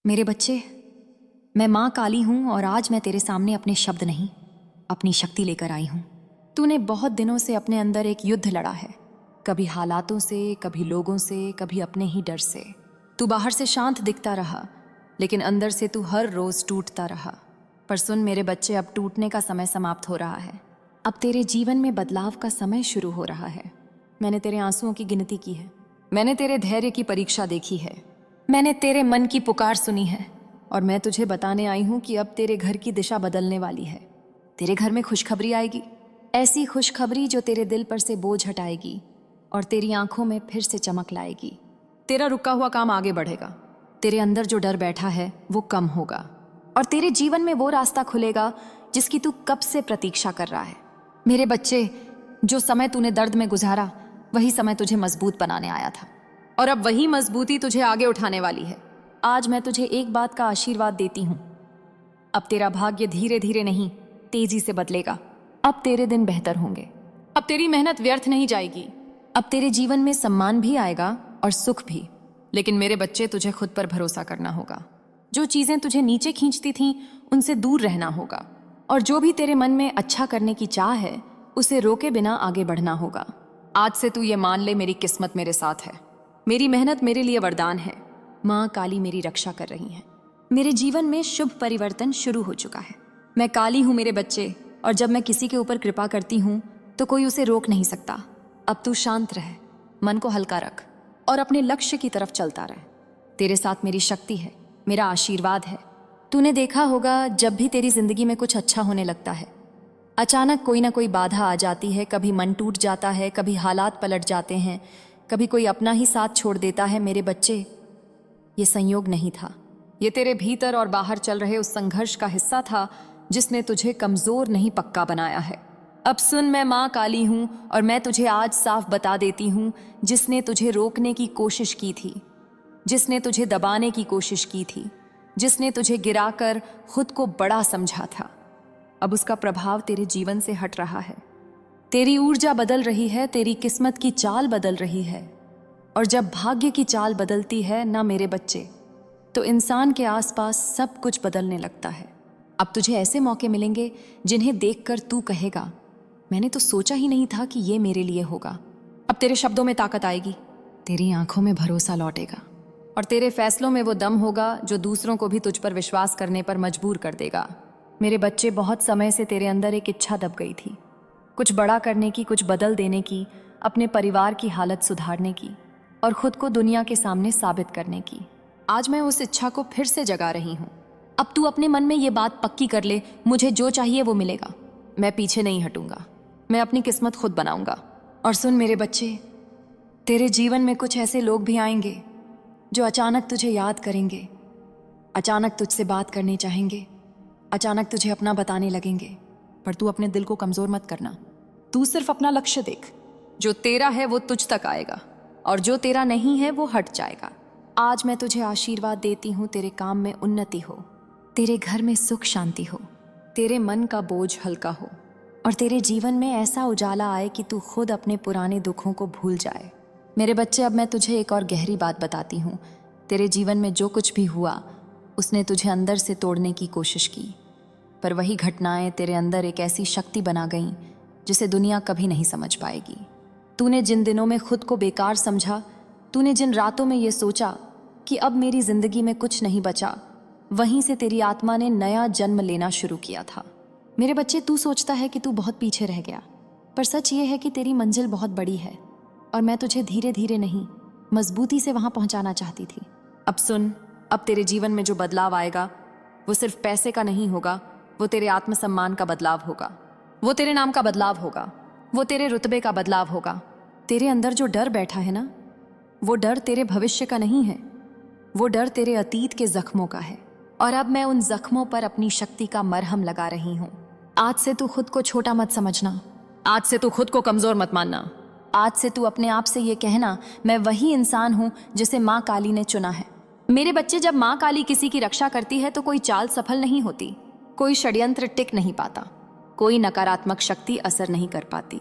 मेरे बच्चे, मैं माँ काली हूँ और आज मैं तेरे सामने अपने शब्द नहीं, अपनी शक्ति लेकर आई हूँ। तूने बहुत दिनों से अपने अंदर एक युद्ध लड़ा है, कभी हालातों से, कभी लोगों से, कभी अपने ही डर से। तू बाहर से शांत दिखता रहा, लेकिन अंदर से तू हर रोज टूटता रहा। पर सुन मेरे बच्चे, अब टूटने का समय समाप्त हो रहा है। अब तेरे जीवन में बदलाव का समय शुरू हो रहा है। मैंने तेरे आंसुओं की गिनती की है, मैंने तेरे धैर्य की परीक्षा देखी है, मैंने तेरे मन की पुकार सुनी है, और मैं तुझे बताने आई हूं कि अब तेरे घर की दिशा बदलने वाली है। तेरे घर में खुशखबरी आएगी, ऐसी खुशखबरी जो तेरे दिल पर से बोझ हटाएगी और तेरी आंखों में फिर से चमक लाएगी। तेरा रुका हुआ काम आगे बढ़ेगा, तेरे अंदर जो डर बैठा है वो कम होगा, और तेरे जीवन में वो रास्ता खुलेगा जिसकी तू कब से प्रतीक्षा कर रहा है। मेरे बच्चे, जो समय तूने दर्द में गुजारा, वही समय तुझे मजबूत बनाने आया था, और अब वही मजबूती तुझे आगे उठाने वाली है। आज मैं तुझे एक बात का आशीर्वाद देती हूँ, अब तेरा भाग्य धीरे धीरे नहीं, तेजी से बदलेगा। अब तेरे दिन बेहतर होंगे, अब तेरी मेहनत व्यर्थ नहीं जाएगी, अब तेरे जीवन में सम्मान भी आएगा और सुख भी। लेकिन मेरे बच्चे, तुझे खुद पर भरोसा करना होगा। जो चीजें तुझे नीचे खींचती थीं, उनसे दूर रहना होगा, और जो भी तेरे मन में अच्छा करने की चाह है, उसे रोके बिना आगे बढ़ना होगा। आज से तू ये मान ले, मेरी किस्मत मेरे साथ है, मेरी मेहनत मेरे लिए वरदान है, माँ काली मेरी रक्षा कर रही है। मेरे जीवन में शुभ परिवर्तन शुरू हो चुका है। मैं काली हूँ मेरे बच्चे, और जब मैं किसी के ऊपर कृपा करती हूँ तो कोई उसे रोक नहीं सकता। अब तू शांत रह, मन को हल्का रख और अपने लक्ष्य की तरफ चलता रह। तेरे साथ मेरी शक्ति है, मेरा आशीर्वाद है। तूने देखा होगा, जब भी तेरी जिंदगी में कुछ अच्छा होने लगता है, अचानक कोई ना कोई बाधा आ जाती है। कभी मन टूट जाता है, कभी हालात पलट जाते हैं, कभी कोई अपना ही साथ छोड़ देता है। मेरे बच्चे, ये संयोग नहीं था, ये तेरे भीतर और बाहर चल रहे उस संघर्ष का हिस्सा था जिसने तुझे कमजोर नहीं पक्का बनाया है। अब सुन, मैं माँ काली हूँ, और मैं तुझे आज साफ बता देती हूँ, जिसने तुझे रोकने की कोशिश की थी, जिसने तुझे दबाने की कोशिश की थी, जिसने तुझे गिराकर खुद को बड़ा समझा था, अब उसका प्रभाव तेरे जीवन से हट रहा है। तेरी ऊर्जा बदल रही है, तेरी किस्मत की चाल बदल रही है। और जब भाग्य की चाल बदलती है ना मेरे बच्चे, तो इंसान के आसपास सब कुछ बदलने लगता है। अब तुझे ऐसे मौके मिलेंगे जिन्हें देखकर तू कहेगा, मैंने तो सोचा ही नहीं था कि ये मेरे लिए होगा। अब तेरे शब्दों में ताकत आएगी, तेरी आंखों में भरोसा लौटेगा, और तेरे फैसलों में वो दम होगा जो दूसरों को भी तुझ पर विश्वास करने पर मजबूर कर देगा। मेरे बच्चे, बहुत समय से तेरे अंदर एक इच्छा दब गई थी, कुछ बड़ा करने की, कुछ बदल देने की, अपने परिवार की हालत सुधारने की, और खुद को दुनिया के सामने साबित करने की। आज मैं उस इच्छा को फिर से जगा रही हूँ। अब तू अपने मन में ये बात पक्की कर ले, मुझे जो चाहिए वो मिलेगा, मैं पीछे नहीं हटूंगा, मैं अपनी किस्मत खुद बनाऊंगा। और सुन मेरे बच्चे, तेरे जीवन में कुछ ऐसे लोग भी आएंगे जो अचानक तुझे याद करेंगे, अचानक तुझसे बात करने चाहेंगे, अचानक तुझे अपना बताने लगेंगे। पर तू अपने दिल को कमजोर मत करना, तू सिर्फ अपना लक्ष्य देख। जो तेरा है वो तुझ तक आएगा, और जो तेरा नहीं है वो हट जाएगा। आज मैं तुझे आशीर्वाद देती हूँ, तेरे काम में उन्नति हो, तेरे घर में सुख शांति हो, तेरे मन का बोझ हल्का हो, और तेरे जीवन में ऐसा उजाला आए कि तू खुद अपने पुराने दुखों को भूल जाए। मेरे बच्चे, अब मैं तुझे एक और गहरी बात बताती हूँ। तेरे जीवन में जो कुछ भी हुआ, उसने तुझे अंदर से तोड़ने की कोशिश की, पर वही घटनाएं तेरे अंदर एक ऐसी शक्ति बना गईं जिसे दुनिया कभी नहीं समझ पाएगी। तूने जिन दिनों में खुद को बेकार समझा, तूने जिन रातों में ये सोचा कि अब मेरी जिंदगी में कुछ नहीं बचा, वहीं से तेरी आत्मा ने नया जन्म लेना शुरू किया था। मेरे बच्चे, तू सोचता है कि तू बहुत पीछे रह गया, पर सच ये है कि तेरी मंजिल बहुत बड़ी है, और मैं तुझे धीरे धीरे नहीं, मजबूती से वहां पहुंचाना चाहती थी। अब सुन, अब तेरे जीवन में जो बदलाव आएगा वो सिर्फ पैसे का नहीं होगा, वो तेरे आत्मसम्मान का बदलाव होगा, वो तेरे नाम का बदलाव होगा, वो तेरे रुतबे का बदलाव होगा। तेरे अंदर जो डर बैठा है ना, वो डर तेरे भविष्य का नहीं है, वो डर तेरे अतीत के जख्मों का है। और अब मैं उन जख्मों पर अपनी शक्ति का मरहम लगा रही हूँ। आज से तू खुद को छोटा मत समझना, आज से तू खुद को कमजोर मत मानना, आज से तू अपने आप से ये कहना, मैं वही इंसान हूँ जिसे माँ काली ने चुना है। मेरे बच्चे, जब माँ काली किसी की रक्षा करती है तो कोई चाल सफल नहीं होती, कोई षड्यंत्र टिक नहीं पाता, कोई नकारात्मक शक्ति असर नहीं कर पाती।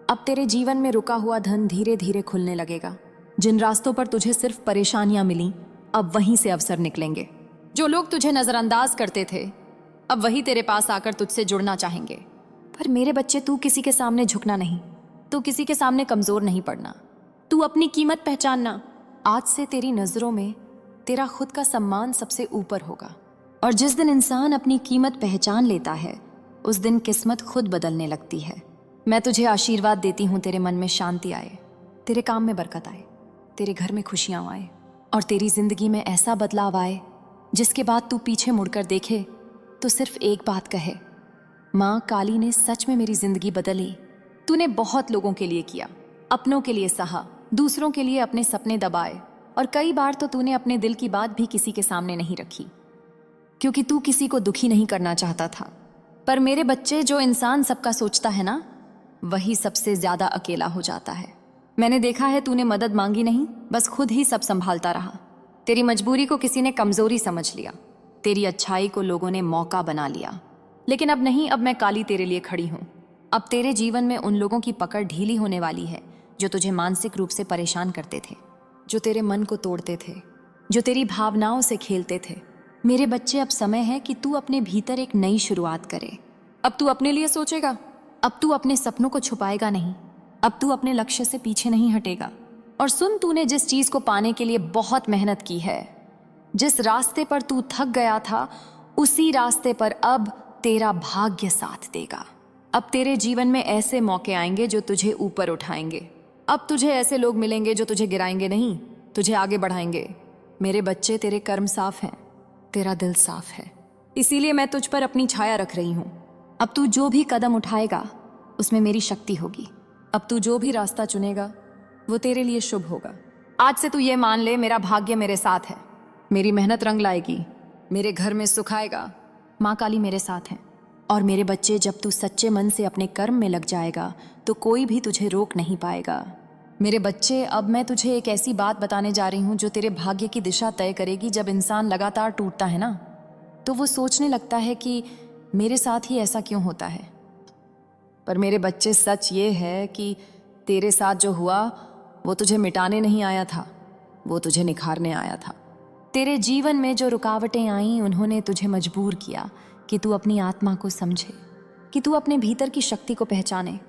अब तेरे जीवन में रुका हुआ धन धीरे धीरे खुलने लगेगा। जिन रास्तों पर तुझे सिर्फ परेशानियां मिली, अब वहीं से अवसर निकलेंगे। जो लोग तुझे नजरअंदाज करते थे अब वही तेरे पास आकर तुझसे जुड़ना चाहेंगे। पर मेरे बच्चे, तू किसी के सामने झुकना नहीं, तू किसी के सामने कमजोर नहीं पड़ना, तू अपनी कीमत पहचानना। आज से तेरी नजरों में तेरा खुद का सम्मान सबसे ऊपर होगा। और जिस दिन इंसान अपनी कीमत पहचान लेता है उस दिन किस्मत खुद बदलने लगती है। मैं तुझे आशीर्वाद देती हूँ, तेरे मन में शांति आए, तेरे काम में बरकत आए, तेरे घर में खुशियाँ आए और तेरी जिंदगी में ऐसा बदलाव आए जिसके बाद तू पीछे मुड़कर देखे तो सिर्फ एक बात कहे, माँ काली ने सच में मेरी जिंदगी बदली। तूने बहुत लोगों के लिए किया, अपनों के लिए सहा, दूसरों के लिए अपने सपने दबाए और कई बार तो तूने अपने दिल की बात भी किसी के सामने नहीं रखी क्योंकि तू किसी को दुखी नहीं करना चाहता था। पर मेरे बच्चे, जो इंसान सबका सोचता है ना, वही सबसे ज्यादा अकेला हो जाता है। मैंने देखा है तूने मदद मांगी नहीं, बस खुद ही सब संभालता रहा। तेरी मजबूरी को किसी ने कमजोरी समझ लिया, तेरी अच्छाई को लोगों ने मौका बना लिया। लेकिन अब नहीं, अब मैं काली तेरे लिए खड़ी हूँ। अब तेरे जीवन में उन लोगों की पकड़ ढीली होने वाली है जो तुझे मानसिक रूप से परेशान करते थे, जो तेरे मन को तोड़ते थे, जो तेरी भावनाओं से खेलते थे। मेरे बच्चे, अब समय है कि तू अपने भीतर एक नई शुरुआत करे। अब तू अपने लिए सोचेगा, अब तू अपने सपनों को छुपाएगा नहीं, अब तू अपने लक्ष्य से पीछे नहीं हटेगा। और सुन, तूने जिस चीज को पाने के लिए बहुत मेहनत की है, जिस रास्ते पर तू थक गया था, उसी रास्ते पर अब तेरा भाग्य साथ देगा। अब तेरे जीवन में ऐसे मौके आएंगे जो तुझे ऊपर उठाएंगे। अब तुझे ऐसे लोग मिलेंगे जो तुझे गिराएंगे नहीं, तुझे आगे बढ़ाएंगे। मेरे बच्चे, तेरे कर्म साफ हैं, तेरा दिल साफ है, इसीलिए मैं तुझ पर अपनी छाया रख रही हूँ। अब तू जो भी कदम उठाएगा उसमें मेरी शक्ति होगी। अब तू जो भी रास्ता चुनेगा वो तेरे लिए शुभ होगा। आज से तू ये मान ले, मेरा भाग्य मेरे साथ है, मेरी मेहनत रंग लाएगी, मेरे घर में सुख आएगा, माँ काली मेरे साथ है। और मेरे बच्चे, जब तू सच्चे मन से अपने कर्म में लग जाएगा तो कोई भी तुझे रोक नहीं पाएगा। मेरे बच्चे, अब मैं तुझे एक ऐसी बात बताने जा रही हूँ जो तेरे भाग्य की दिशा तय करेगी। जब इंसान लगातार टूटता है ना, तो वो सोचने लगता है कि मेरे साथ ही ऐसा क्यों होता है। पर मेरे बच्चे, सच ये है कि तेरे साथ जो हुआ वो तुझे मिटाने नहीं आया था, वो तुझे निखारने आया था। तेरे जीवन में जो रुकावटें आईं उन्होंने तुझे मजबूर किया कि तू अपनी आत्मा को समझे, कि तू अपने भीतर की शक्ति को पहचाने,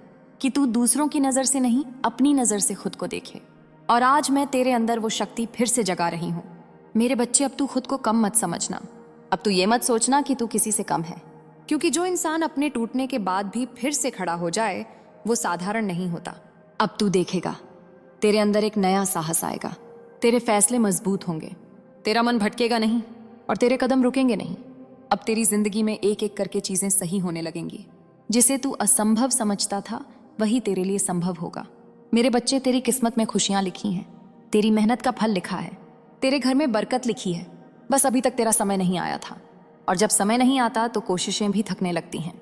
कि तू दूसरों की नज़र से नहीं अपनी नज़र से खुद को देखे। और आज मैं तेरे अंदर वो शक्ति फिर से जगा रही हूँ। मेरे बच्चे, अब तू खुद को कम मत समझना, अब तू ये मत सोचना कि तू किसी से कम है, क्योंकि जो इंसान अपने टूटने के बाद भी फिर से खड़ा हो जाए वो साधारण नहीं होता। अब तू देखेगा, तेरे अंदर एक नया साहस आएगा, तेरे फैसले मजबूत होंगे, तेरा मन भटकेगा नहीं और तेरे कदम रुकेंगे नहीं। अब तेरी जिंदगी में एक एक करके चीजें सही होने लगेंगी। जिसे तू असंभव समझता था वही तेरे लिए संभव होगा। मेरे बच्चे, तेरी किस्मत में खुशियां लिखी हैं, तेरी मेहनत का फल लिखा है, तेरे घर में बरकत लिखी है। बस अभी तक तेरा समय नहीं आया था, और जब समय नहीं आता तो कोशिशें भी थकने लगती हैं।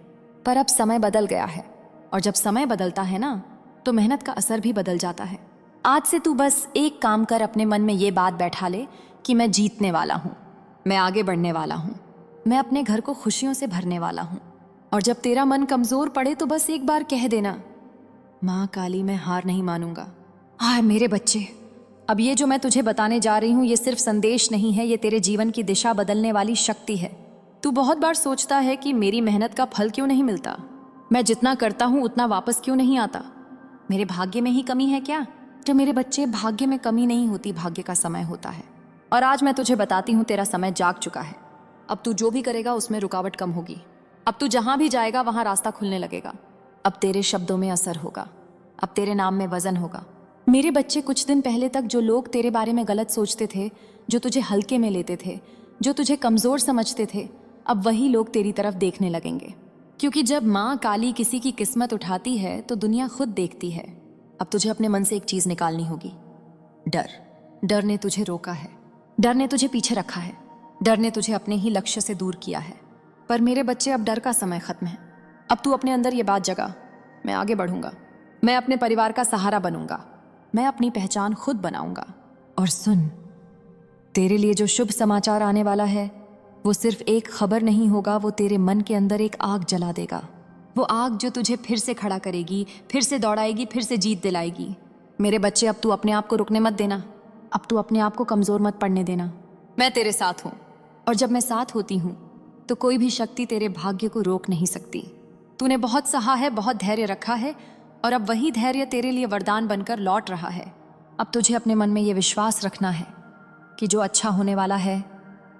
पर अब समय बदल गया है, और जब समय बदलता है ना, तो मेहनत का असर भी बदल जाता है। आज से तू बस एक काम कर, अपने मन में ये बात बैठा ले कि मैं जीतने वाला हूँ, मैं आगे बढ़ने वाला हूँ, मैं अपने घर को खुशियों से भरने वाला हूँ। और जब तेरा मन कमजोर पड़े तो बस एक बार कह देना, माँ काली, मैं हार नहीं मानूंगा। हाँ मेरे बच्चे, अब ये जो मैं तुझे बताने जा रही हूँ ये सिर्फ संदेश नहीं है, ये तेरे जीवन की दिशा बदलने वाली शक्ति है। तू बहुत बार सोचता है कि मेरी मेहनत का फल क्यों नहीं मिलता, मैं जितना करता हूँ उतना वापस क्यों नहीं आता, मेरे भाग्य में ही कमी है क्या? तो मेरे बच्चे, भाग्य में कमी नहीं होती, भाग्य का समय होता है। और आज मैं तुझे बताती हूँ, तेरा समय जाग चुका है। अब तू जो भी करेगा उसमें रुकावट कम होगी। अब तू जहां भी जाएगा वहां रास्ता खुलने लगेगा। अब तेरे शब्दों में असर होगा, अब तेरे नाम में वजन होगा। मेरे बच्चे, कुछ दिन पहले तक जो लोग तेरे बारे में गलत सोचते थे, जो तुझे हल्के में लेते थे, जो तुझे कमजोर समझते थे, अब वही लोग तेरी तरफ देखने लगेंगे। क्योंकि जब माँ काली किसी की किस्मत उठाती है तो दुनिया खुद देखती है। अब तुझे अपने मन से एक चीज निकालनी होगी, डर। डर ने तुझे रोका है, डर ने तुझे पीछे रखा है, डर ने तुझे अपने ही लक्ष्य से दूर किया है। पर मेरे बच्चे, अब डर का समय खत्म है। अब तू अपने अंदर ये बात जगा, मैं आगे बढ़ूंगा, मैं अपने परिवार का सहारा बनूंगा, मैं अपनी पहचान खुद बनाऊंगा। और सुन, तेरे लिए जो शुभ समाचार आने वाला है वो सिर्फ एक खबर नहीं होगा, वो तेरे मन के अंदर एक आग जला देगा। वो आग जो तुझे फिर से खड़ा करेगी, फिर से दौड़ाएगी, फिर से जीत दिलाएगी। मेरे बच्चे, अब तू अपने आप को रुकने मत देना, अब तू अपने आप को कमजोर मत पड़ने देना। मैं तेरे साथ हूँ, और जब मैं साथ होती हूँ तो कोई भी शक्ति तेरे भाग्य को रोक नहीं सकती। तूने बहुत सहा है, बहुत धैर्य रखा है, और अब वही धैर्य तेरे लिए वरदान बनकर लौट रहा है। अब तुझे अपने मन में ये विश्वास रखना है कि जो अच्छा होने वाला है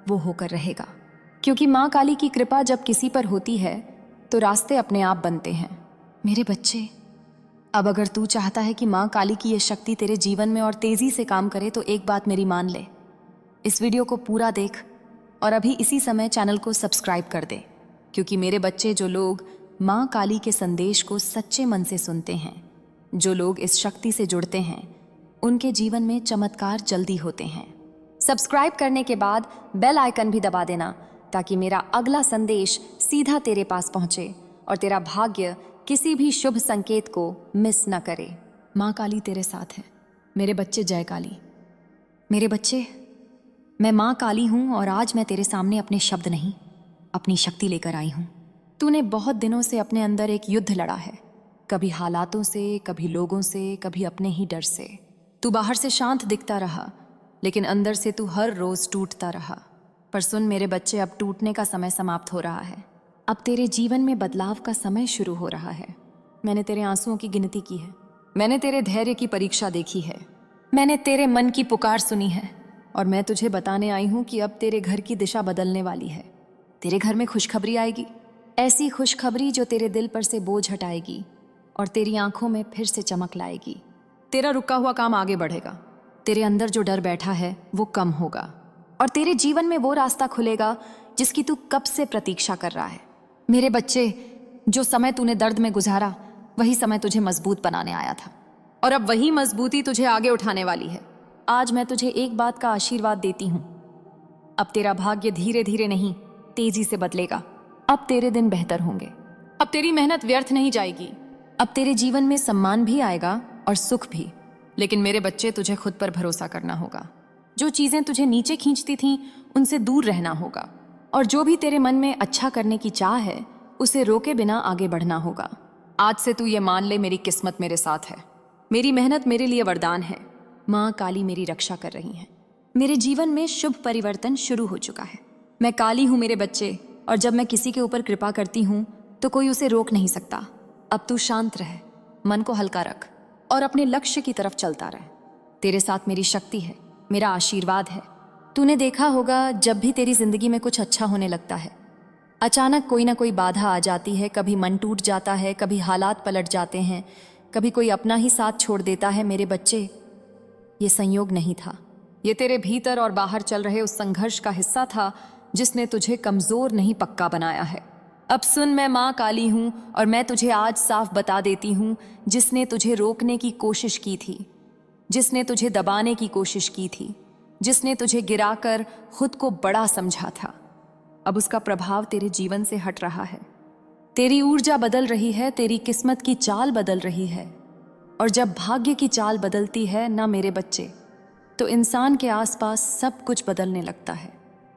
वो होकर रहेगा, क्योंकि माँ काली की कृपा जब किसी पर होती है तो रास्ते अपने आप बनते हैं। मेरे बच्चे, अब अगर तू चाहता है कि माँ काली की ये शक्ति तेरे जीवन में और तेजी से काम करे तो एक बात मेरी मान ले, इस वीडियो को पूरा देख और अभी इसी समय चैनल को सब्सक्राइब कर दे, क्योंकि मेरे बच्चे, जो लोग माँ काली के संदेश को सच्चे मन से सुनते हैं, जो लोग इस शक्ति से जुड़ते हैं, उनके जीवन में चमत्कार जल्दी होते हैं। सब्सक्राइब करने के बाद बेल आइकन भी दबा देना ताकि मेरा अगला संदेश सीधा तेरे पास पहुंचे और तेरा भाग्य किसी भी शुभ संकेत को मिस न करे। माँ काली तेरे साथ है। मेरे बच्चे, जय काली। मेरे बच्चे, मैं माँ काली हूँ और आज मैं तेरे सामने अपने शब्द नहीं, अपनी शक्ति लेकर आई हूँ। तूने बहुत दिनों से अपने अंदर एक युद्ध लड़ा है, कभी हालातों से, कभी लोगों से, कभी अपने ही डर से। तू बाहर से शांत दिखता रहा, लेकिन अंदर से तू हर रोज टूटता रहा। पर सुन मेरे बच्चे, अब टूटने का समय समाप्त हो रहा है। अब तेरे जीवन में बदलाव का समय शुरू हो रहा है। मैंने तेरे आंसुओं की गिनती की है, मैंने तेरे धैर्य की परीक्षा देखी है, मैंने तेरे मन की पुकार सुनी है, और मैं तुझे बताने आई हूँ कि अब तेरे घर की दिशा बदलने वाली है। तेरे घर में खुशखबरी आएगी, ऐसी खुशखबरी जो तेरे दिल पर से बोझ हटाएगी और तेरी आंखों में फिर से चमक लाएगी। तेरा रुका हुआ काम आगे बढ़ेगा, तेरे अंदर जो डर बैठा है वो कम होगा, और तेरे जीवन में वो रास्ता खुलेगा जिसकी तू कब से प्रतीक्षा कर रहा है। मेरे बच्चे, जो समय तूने दर्द में गुजारा वही समय तुझे मजबूत बनाने आया था, और अब वही मजबूती तुझे आगे उठाने वाली है। आज मैं तुझे एक बात का आशीर्वाद देती हूँ, अब तेरा भाग्य धीरे धीरे नहीं, तेजी से बदलेगा। अब तेरे दिन बेहतर होंगे, अब तेरी मेहनत व्यर्थ नहीं जाएगी, अब तेरे जीवन में सम्मान भी आएगा और सुख भी। लेकिन मेरे बच्चे, तुझे खुद पर भरोसा करना होगा। जो चीजें तुझे नीचे खींचती थीं उनसे दूर रहना होगा, और जो भी तेरे मन में अच्छा करने की चाह है उसे रोके बिना आगे बढ़ना होगा। आज से तू ये मान ले, मेरी किस्मत मेरे साथ है, मेरी मेहनत मेरे लिए वरदान है, माँ काली मेरी रक्षा कर रही है। मेरे जीवन में शुभ परिवर्तन शुरू हो चुका है। मैं काली हूँ मेरे बच्चे, और जब मैं किसी के ऊपर कृपा करती हूँ तो कोई उसे रोक नहीं सकता। अब तू शांत रह, मन को हल्का रख और अपने लक्ष्य की तरफ चलता रह। तेरे साथ मेरी शक्ति है, मेरा आशीर्वाद है। तूने देखा होगा, जब भी तेरी जिंदगी में कुछ अच्छा होने लगता है, अचानक कोई ना कोई बाधा आ जाती है। कभी मन टूट जाता है, कभी हालात पलट जाते हैं, कभी कोई अपना ही साथ छोड़ देता है। मेरे बच्चे, ये संयोग नहीं था, ये तेरे भीतर और बाहर चल रहे उस संघर्ष का हिस्सा था जिसने तुझे कमजोर नहीं पक्का बनाया है। अब सुन, मैं माँ काली हूँ और मैं तुझे आज साफ बता देती हूँ, जिसने तुझे रोकने की कोशिश की थी, जिसने तुझे दबाने की कोशिश की थी, जिसने तुझे गिराकर खुद को बड़ा समझा था, अब उसका प्रभाव तेरे जीवन से हट रहा है। तेरी ऊर्जा बदल रही है, तेरी किस्मत की चाल बदल रही है, और जब भाग्य की चाल बदलती है ना मेरे बच्चे, तो इंसान के आसपास सब कुछ बदलने लगता है।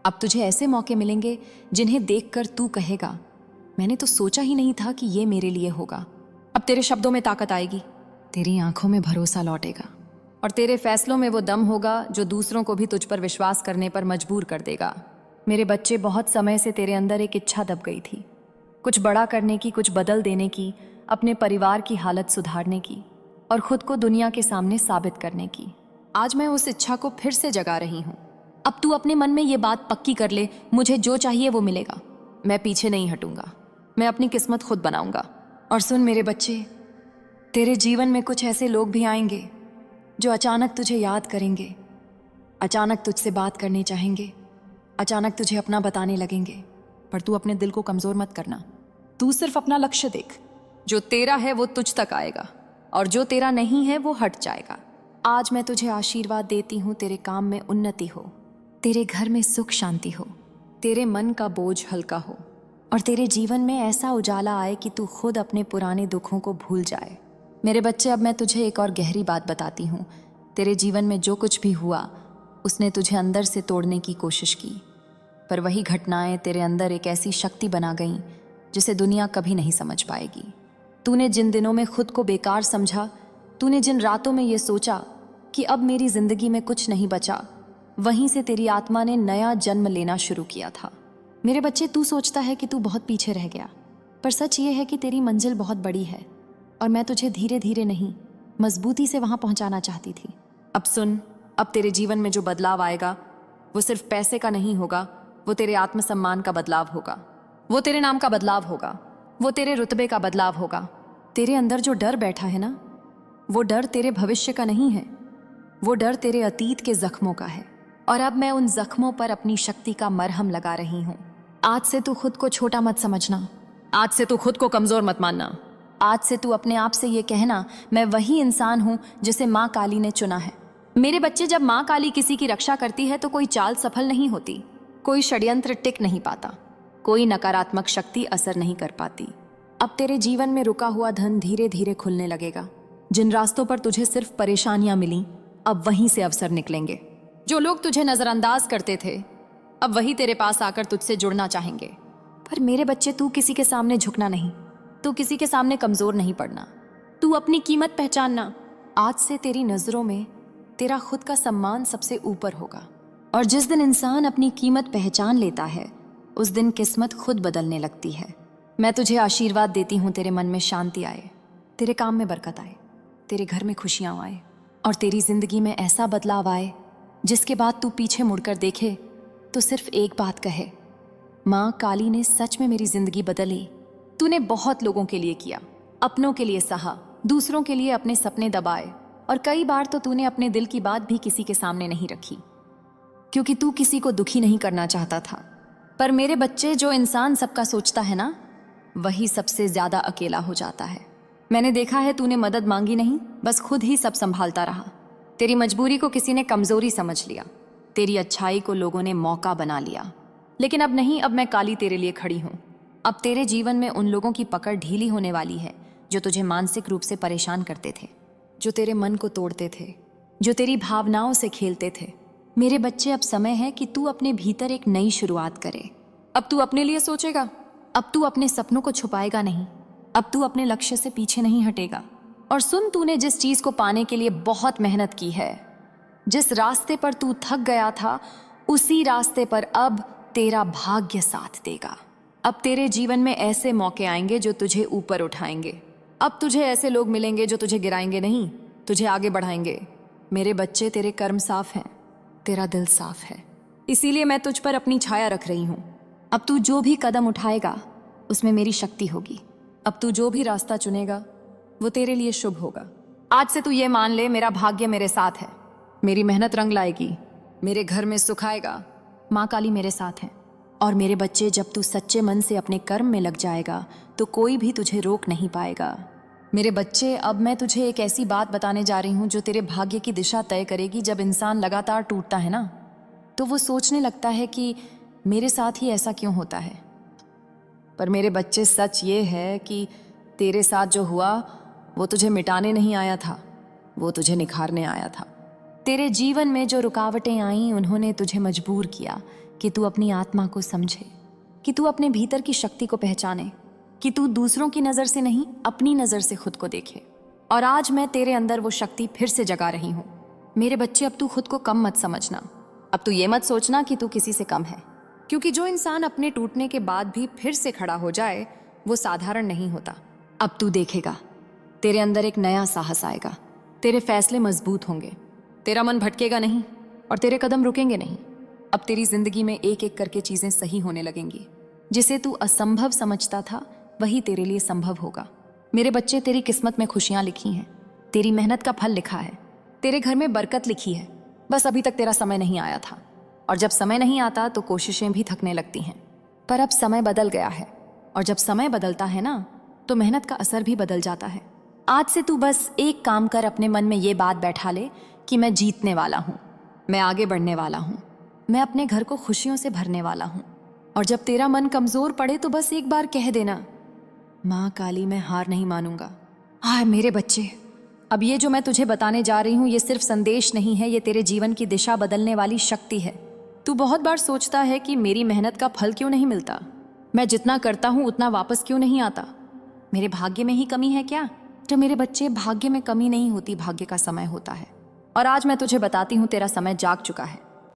अब तुझे ऐसे मौके मिलेंगे जिन्हें देखकर तू कहेगा, मैंने तो सोचा ही नहीं था कि ये मेरे लिए होगा। अब तेरे शब्दों में ताकत आएगी, तेरी आंखों में भरोसा लौटेगा, और तेरे फैसलों में वो दम होगा जो दूसरों को भी तुझ पर विश्वास करने पर मजबूर कर देगा। मेरे बच्चे, बहुत समय से तेरे अंदर एक इच्छा दब गई थी, कुछ बड़ा करने की, कुछ बदल देने की, अपने परिवार की हालत सुधारने की और खुद को दुनिया के सामने साबित करने की। आज मैं उस इच्छा को फिर से जगा रही हूँ। अब तू अपने मन में ये बात पक्की कर ले, मुझे जो चाहिए वो मिलेगा, मैं पीछे नहीं हटूंगा, मैं अपनी किस्मत खुद बनाऊंगा। और सुन मेरे बच्चे, तेरे जीवन में कुछ ऐसे लोग भी आएंगे जो अचानक तुझे याद करेंगे, अचानक तुझसे बात करने चाहेंगे, अचानक तुझे अपना बताने लगेंगे। पर तू अपने दिल को कमजोर मत करना, तू सिर्फ अपना लक्ष्य देख। जो तेरा है वो तुझ तक आएगा, और जो तेरा नहीं है वो हट जाएगा। आज मैं तुझे आशीर्वाद देती हूँ, तेरे काम में उन्नति हो, तेरे घर में सुख शांति हो, तेरे मन का बोझ हल्का हो, और तेरे जीवन में ऐसा उजाला आए कि तू खुद अपने पुराने दुखों को भूल जाए। मेरे बच्चे, अब मैं तुझे एक और गहरी बात बताती हूँ। तेरे जीवन में जो कुछ भी हुआ उसने तुझे अंदर से तोड़ने की कोशिश की, पर वही घटनाएं तेरे अंदर एक ऐसी शक्ति बना गईं जिसे दुनिया कभी नहीं समझ पाएगी। तूने जिन दिनों में खुद को बेकार समझा, तूने जिन रातों में ये सोचा कि अब मेरी जिंदगी में कुछ नहीं बचा, वहीं से तेरी आत्मा ने नया जन्म लेना शुरू किया था। मेरे बच्चे, तू सोचता है कि तू बहुत पीछे रह गया, पर सच ये है कि तेरी मंजिल बहुत बड़ी है और मैं तुझे धीरे धीरे नहीं, मजबूती से वहां पहुंचाना चाहती थी। अब सुन, अब तेरे जीवन में जो बदलाव आएगा वो सिर्फ पैसे का नहीं होगा, वो तेरे आत्मसम्मान का बदलाव होगा, वो तेरे नाम का बदलाव होगा, वो तेरे रुतबे का बदलाव होगा। तेरे अंदर जो डर बैठा है ना, वो डर तेरे भविष्य का नहीं है, वो डर तेरे अतीत के जख्मों का है। और अब मैं उन जख्मों पर अपनी शक्ति का मरहम लगा रही हूं। आज से तू खुद को छोटा मत समझना, आज से तू खुद को कमजोर मत मानना, आज से तू अपने आप से ये कहना, मैं वही इंसान हूं जिसे माँ काली ने चुना है। मेरे बच्चे, जब माँ काली किसी की रक्षा करती है तो कोई चाल सफल नहीं होती, कोई षड्यंत्र टिक नहीं पाता, कोई नकारात्मक शक्ति असर नहीं कर पाती। अब तेरे जीवन में रुका हुआ धन धीरे धीरे खुलने लगेगा। जिन रास्तों पर तुझे सिर्फ परेशानियां मिली, अब वहीं से अवसर निकलेंगे। जो लोग तुझे नजरअंदाज करते थे, अब वही तेरे पास आकर तुझसे जुड़ना चाहेंगे। पर मेरे बच्चे, तू किसी के सामने झुकना नहीं, तू किसी के सामने कमजोर नहीं पड़ना, तू अपनी कीमत पहचानना। आज से तेरी नजरों में तेरा खुद का सम्मान सबसे ऊपर होगा। और जिस दिन इंसान अपनी कीमत पहचान लेता है, उस दिन किस्मत खुद बदलने लगती है। मैं तुझे आशीर्वाद देती हूँ, तेरे मन में शांति आए, तेरे काम में बरकत आए, तेरे घर में खुशियाँ आए और तेरी जिंदगी में ऐसा बदलाव आए जिसके बाद तू पीछे मुड़कर देखे तो सिर्फ एक बात कहे, माँ काली ने सच में मेरी जिंदगी बदली। तूने बहुत लोगों के लिए किया, अपनों के लिए सहा, दूसरों के लिए अपने सपने दबाए, और कई बार तो तूने अपने दिल की बात भी किसी के सामने नहीं रखी, क्योंकि तू किसी को दुखी नहीं करना चाहता था। पर मेरे बच्चे, जो इंसान सबका सोचता है ना, वही सबसे ज्यादा अकेला हो जाता है। मैंने देखा है, तूने मदद मांगी नहीं, बस खुद ही सब संभालता रहा। तेरी मजबूरी को किसी ने कमजोरी समझ लिया, तेरी अच्छाई को लोगों ने मौका बना लिया। लेकिन अब नहीं, अब मैं काली तेरे लिए खड़ी हूं। अब तेरे जीवन में उन लोगों की पकड़ ढीली होने वाली है जो तुझे मानसिक रूप से परेशान करते थे, जो तेरे मन को तोड़ते थे, जो तेरी भावनाओं से खेलते थे। मेरे बच्चे, अब समय है कि तू अपने भीतर एक नई शुरुआत करे। अब तू अपने लिए सोचेगा, अब तू अपने सपनों को छुपाएगा नहीं, अब तू अपने लक्ष्य से पीछे नहीं हटेगा। और सुन, तूने जिस चीज को पाने के लिए बहुत मेहनत की है, जिस रास्ते पर तू थक गया था, उसी रास्ते पर अब तेरा भाग्य साथ देगा। अब तेरे जीवन में ऐसे मौके आएंगे जो तुझे ऊपर उठाएंगे। अब तुझे ऐसे लोग मिलेंगे जो तुझे गिराएंगे नहीं, तुझे आगे बढ़ाएंगे। मेरे बच्चे, तेरे कर्म साफ हैं, तेरा दिल साफ है, इसीलिए मैं तुझ पर अपनी छाया रख रही हूँ। अब तू जो भी कदम उठाएगा उसमें मेरी शक्ति होगी। अब तू जो भी रास्ता चुनेगा वो तेरे लिए शुभ होगा। आज से तू ये मान ले, मेरा भाग्य मेरे साथ है, मेरी मेहनत रंग लाएगी, मेरे घर में सुख आएगा, माँ काली मेरे साथ है। और मेरे बच्चे, जब तू सच्चे मन से अपने कर्म में लग जाएगा तो कोई भी तुझे रोक नहीं पाएगा। मेरे बच्चे, अब मैं तुझे एक ऐसी बात बताने जा रही हूँ जो तेरे भाग्य की दिशा तय करेगी। जब इंसान लगातार टूटता है ना, तो वो सोचने लगता है कि मेरे साथ ही ऐसा क्यों होता है। पर मेरे बच्चे, सच ये है कि तेरे साथ जो हुआ वो तुझे मिटाने नहीं आया था, वो तुझे निखारने आया था। तेरे जीवन में जो रुकावटें आईं, उन्होंने तुझे मजबूर किया कि तू अपनी आत्मा को समझे, कि तू अपने भीतर की शक्ति को पहचाने, कि तू दूसरों की नज़र से नहीं, अपनी नज़र से खुद को देखे। और आज मैं तेरे अंदर वो शक्ति फिर से जगा रही हूँ। मेरे बच्चे, अब तू खुद को कम मत समझना, अब तू ये मत सोचना कि तू किसी से कम है, क्योंकि जो इंसान अपने टूटने के बाद भी फिर से खड़ा हो जाए वो साधारण नहीं होता। अब तू देखेगा, तेरे अंदर एक नया साहस आएगा, तेरे फैसले मजबूत होंगे, तेरा मन भटकेगा नहीं और तेरे कदम रुकेंगे नहीं। अब तेरी जिंदगी में एक एक करके चीजें सही होने लगेंगी। जिसे तू असंभव समझता था वही तेरे लिए संभव होगा। मेरे बच्चे, तेरी किस्मत में खुशियां लिखी हैं, तेरी मेहनत का फल लिखा है, तेरे घर में बरकत लिखी है। बस अभी तक तेरा समय नहीं आया था, और जब समय नहीं आता तो कोशिशें भी थकने लगती हैं। पर अब समय बदल गया है, और जब समय बदलता है ना, तो मेहनत का असर भी बदल जाता है। आज से तू बस एक काम कर, अपने मन में ये बात बैठा ले कि मैं जीतने वाला हूँ, मैं आगे बढ़ने वाला हूँ, मैं अपने घर को खुशियों से भरने वाला हूँ। और जब तेरा मन कमजोर पड़े तो बस एक बार कह देना, माँ काली, मैं हार नहीं मानूंगा। हाय मेरे बच्चे, अब ये जो मैं तुझे बताने जा रही हूँ, ये सिर्फ संदेश नहीं है, ये तेरे जीवन की दिशा बदलने वाली शक्ति है। तू बहुत बार सोचता है कि मेरी मेहनत का फल क्यों नहीं मिलता, मैं जितना करता हूँ उतना वापस क्यों नहीं आता, मेरे भाग्य में ही कमी है क्या? तो मेरे बच्चे, भाग्य में कमी नहीं होती, भाग्य का समय होता है। और आज मैं तुझे बताती हूँ, तेरा समय जाग चुका है।